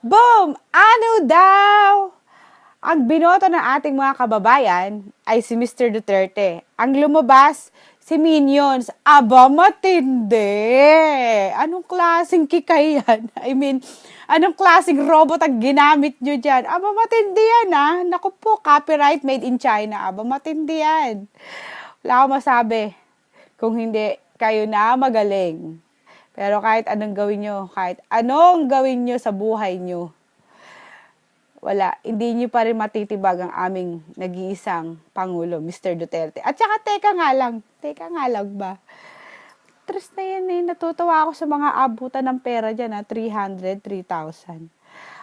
Boom! Ano daw? Ang binoto ng ating mga kababayan ay si Mr. Duterte. Ang lumabas, si Minions. Aba, matindi! Anong klaseng kikay yan? Anong klaseng robot ang ginamit nyo dyan? Aba, matindi yan ah. Naku po, copyright made in China. Aba, matindi yan. Wala akong masabi. Kung hindi, kayo na magaling. Pero kahit anong gawin nyo sa buhay nyo, wala, hindi nyo pa rin matitibag ang aming nag-iisang Pangulo, Mr. Duterte. At saka, teka nga lang ba? Tres na yan eh, natutuwa ako sa mga abutan ng pera dyan, 300, 3,000.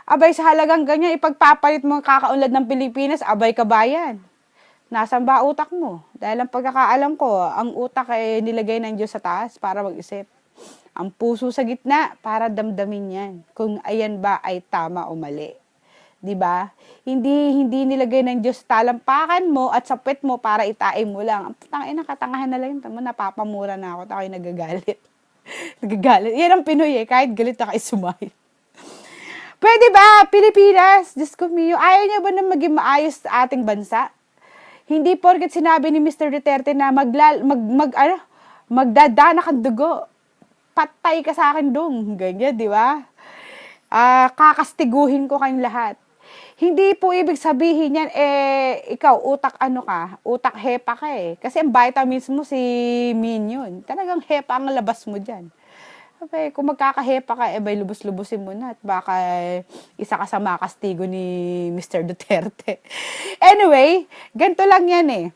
Abay, sa halagang ganyan, ipagpapalit mo ang kakaunlad ng Pilipinas, abay kabayan. Nasaan ba utak mo? Dahil ang pagkakaalam ko, ang utak ay nilagay ng Diyos sa taas para mag-isip. Ang puso sa gitna para damdamin yan. Kung ayan ba ay tama o mali. 'Di ba? Hindi nilagay ng Diyos talampakan mo at sa puwet mo para itain mo lang. Ang tangina katangahan na lang yun. Tama, napapamura na ako. Ako'y nagagalit. Nagagalit. Yan ang Pinoy eh. Kahit galit na kayo smile. Pwede ba, Pilipinas? Diyos ko miyo. Ayaw niya ba na maging maayos sa ating bansa? Hindi porket sinabi ni Mr. Duterte na magdadanak ang dugo. Patay ka sa akin dong. Ganyan, di ba? Kakastiguhin ko kayong lahat. Hindi po ibig sabihin yan, ikaw, utak hepa ka eh. Kasi ang vitamins mo si Minion. Talagang hepa ang labas mo dyan. Okay, kung magkakahepa ka, bay lubos-lubusin mo na at baka isa ka sa makastigo ni Mr. Duterte. Anyway, ganito lang yan eh.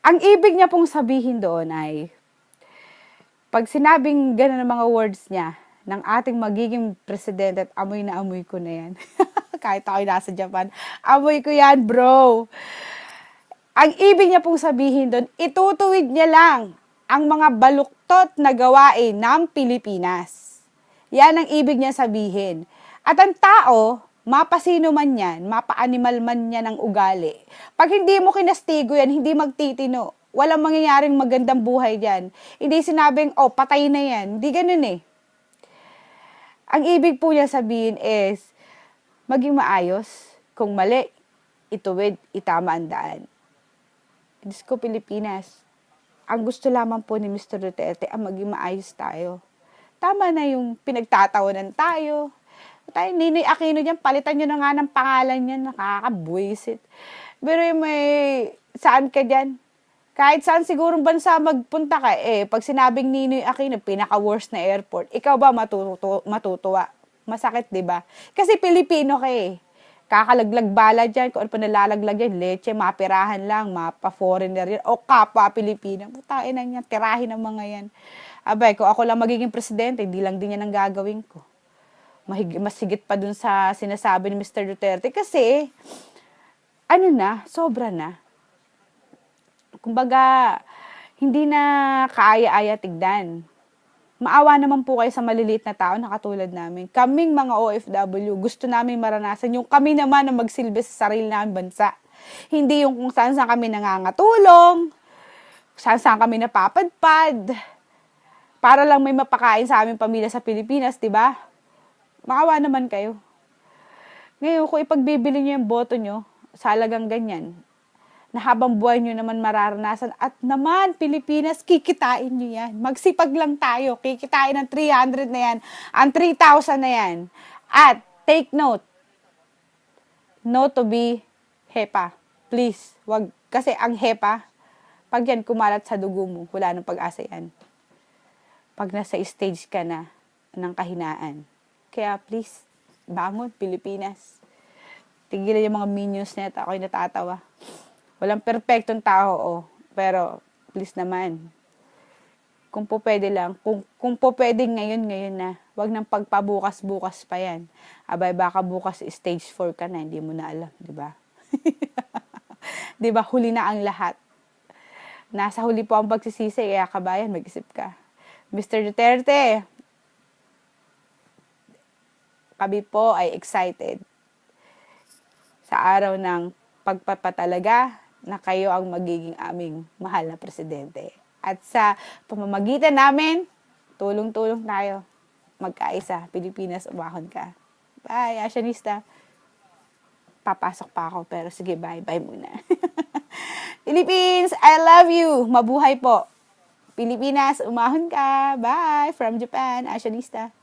Ang ibig niya pong sabihin doon ay, pag sinabing gano'n ang mga words niya, ng ating magiging presidente at amoy na amoy ko na yan. Kahit ako'y nasa Japan, amoy ko yan, bro. Ang ibig niya pong sabihin doon, itutuwid niya lang ang mga baluktot na gawain ng Pilipinas. Yan ang ibig niya sabihin. At ang tao, mapasino man yan, mapa-animal man yan ng ugali. Pag hindi mo kinastigo yan, hindi magtitino. Walang mangyayaring magandang buhay dyan. Hindi sinabing, patay na yan. Hindi ganun eh. Ang ibig po niya sabihin is, maging maayos. Kung mali, ituwid, itama ang daan. Diyos ko, Pilipinas. Ang gusto lamang po ni Mr. Duterte ang maging maayos tayo. Tama na yung pinagtatawanan tayo. Tayo, Ninoy Aquino dyan, palitan nyo na nga ng pangalan niya, nakakabwisit. Pero yung saan ka dyan? Kahit saan sigurong bansa magpunta ka, pag sinabing Ninoy Aquino, pinaka-worst na airport, ikaw ba matutuwa? Masakit, di ba? Kasi Pilipino ka eh. Kakalaglag bala dyan, kung ano pa nalalaglag yan, leche, mapirahan lang, mapa-foreigner yan, o kapwa Pilipino. Butain na yan, tirahin ang mga yan. Abay, kung ako lang magiging presidente, hindi lang din yan ang gagawin ko. Mas higit pa dun sa sinasabi ni Mr. Duterte. Kasi, sobra na. Kumbaga, hindi na kaaya-aya tigdan. Maawa naman po kayo sa maliliit na tao na katulad namin. Kaming mga OFW, gusto namin maranasan yung kami naman na magsilbi sa sarili namin bansa. Hindi yung kung saan kami nangangatulong, saan kami napapadpad, para lang may mapakain sa aming pamilya sa Pilipinas, di ba? Maawa naman kayo. Ngayon, kung ipagbibili nyo yung boto nyo, sa halagang ganyan, na habang buhay nyo naman mararanasan. At naman, Pilipinas, kikitain nyo yan. Magsipag lang tayo. Kikitain ng 300 na yan. Ang 3,000 na yan. At, take note. No to be HEPA. Please, wag. Kasi ang HEPA, pag yan kumalat sa dugo mo, wala nang pag-asa yan. Pag nasa stage ka na ng kahinaan. Kaya please, bangon, Pilipinas. Tigilan yung mga minions na ito. Ako'y natatawa. Walang perfectong tao, pero please naman. Kung po pwede lang, kung po pwede ngayon na. Wag nang pagpabukas-bukas pa yan. Abay, baka bukas stage 4 ka na, hindi mo na alam, di ba? Di ba, huli na ang lahat. Nasa huli po ang pagsisisi, kaya kabayan, mag-isip ka. Mr. Duterte, kami po ay excited sa araw ng pagpapatalaga na kayo ang magiging aming mahal na presidente. At sa pamamagitan namin, tulong-tulong tayo. magkaisa. Pilipinas, umahon ka. Bye, Asianista. Papasok pa ako, pero sige, bye. Bye muna. Philippines, I love you. Mabuhay po. Pilipinas, umahon ka. Bye. From Japan, Asianista.